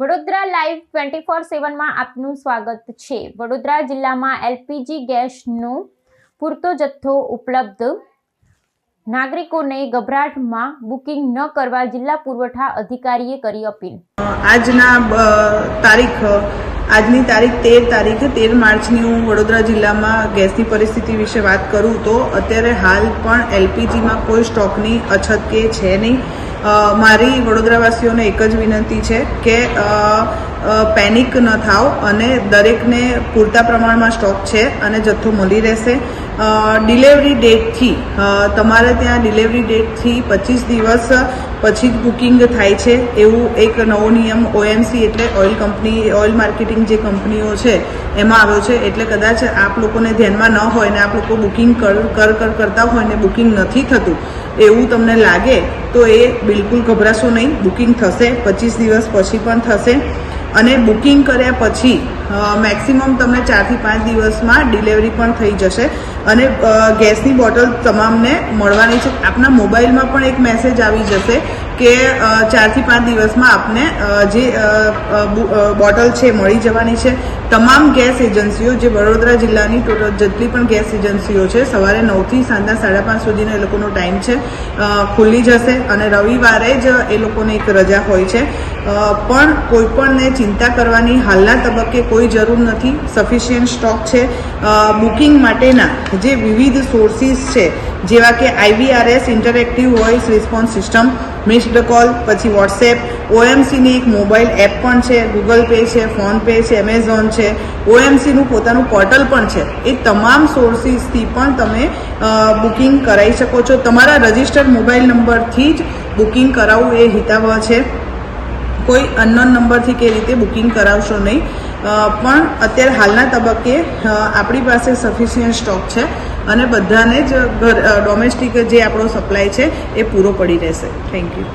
Vadodara live 24/7 માં આપનું સ્વાગત છે। વડોદરા જિલ્લામાં એલપીજી ગેસનો પૂરતો જથ્થો ઉપલબ્ધ, નાગરિકોને ગભરાટમાં બુકિંગ ન કરવા જિલ્લા પુરવઠા અધિકારીએ કરી અપીલ। આજની તારીખ 13 માર્ચની હું વડોદરા જિલ્લામાં ગેસની પરિસ્થિતિ વિશે વાત કરું તો અત્યારે હાલ પણ એલપીજીમાં કોઈ સ્ટોકની અછત કે છે નહીં। મારી વડોદરાવાસીઓને એક જ વિનંતી છે કે પેનિક ન થાવ અને દરેકને પૂરતા પ્રમાણમાં સ્ટોક છે અને જથ્થો મળી રહેશે। ડિલિવરી ડેટથી તમારે ત્યાં ડિલિવરી ડેટથી 25 દિવસ પછી જ બુકિંગ થાય છે એવું એક નવો નિયમ ઓએમસી એટલે ઓઇલ માર્કેટિંગ જે કંપનીઓ છે એમાં આવ્યો છે। એટલે કદાચ આપ લોકોને ધ્યાનમાં ન હોય ને આપ લોકો બુકિંગ કરતા હોય ને બુકિંગ નથી થતું એવું તમને લાગે તો એ બિલકુલ ગભરાશો નહીં। બુકિંગ થશે, 25 દિવસ પછી પણ થશે અને બુકિંગ કર્યા પછી મેક્સિમમ તમને 4 થી 5 દિવસમાં ડિલિવરી પણ થઈ જશે અને ગેસની બોટલ તમામને મળવાની છે। આપના મોબાઈલમાં પણ એક મેસેજ આવી જશે કે 4 થી 5 દિવસમાં આપને જે બોટલ છે મળી જવાની છે। તમામ ગેસ એજન્સીઓ જે વડોદરા જિલ્લાની ટોટલ જેટલી પણ ગેસ એજન્સીઓ છે સવારે 9 થી સાંજના 5:30 સુધીનો એ લોકોનો ટાઈમ છે, ખુલ્લી જશે અને રવિવારે જ એ લોકોને એક રજા હોય છે। પણ કોઈ પણને ચિંતા કરવાની હાલના તબક્કે કોઈ જરૂર નથી। સફિશિયન્ટ સ્ટોક છે। બુકિંગ માટેના જે વિવિધ સોર્સિસ છે જેવા કે IVRS interactive voice response system, missed call, પછી વોટ્સએપ, ઓએમસીની એક મોબાઈલ એપ પણ છે, ગૂગલ પે છે, ફોન પે છે, એમેઝોન છે, ઓએમસીનું પોતાનું પોર્ટલ પણ છે। એ તમામ સોર્સિસથી પણ તમે બુકિંગ કરાવી શકો છો। તમારા રજિસ્ટર્ડ મોબાઈલ નંબરથી જ બુકિંગ કરાવવું એ હિતાવહ છે। કોઈ અનનોન નંબરથી કે રીતે બુકિંગ કરાવશો નહીં। પણ અત્યારે હાલના તબક્કે આપણી પાસે સફિશિયન્ટ સ્ટોક છે અને બધાને જ ડોમેસ્ટિક જે આપણો સપ્લાય છે એ પૂરો પડી રહેશે। Thank you.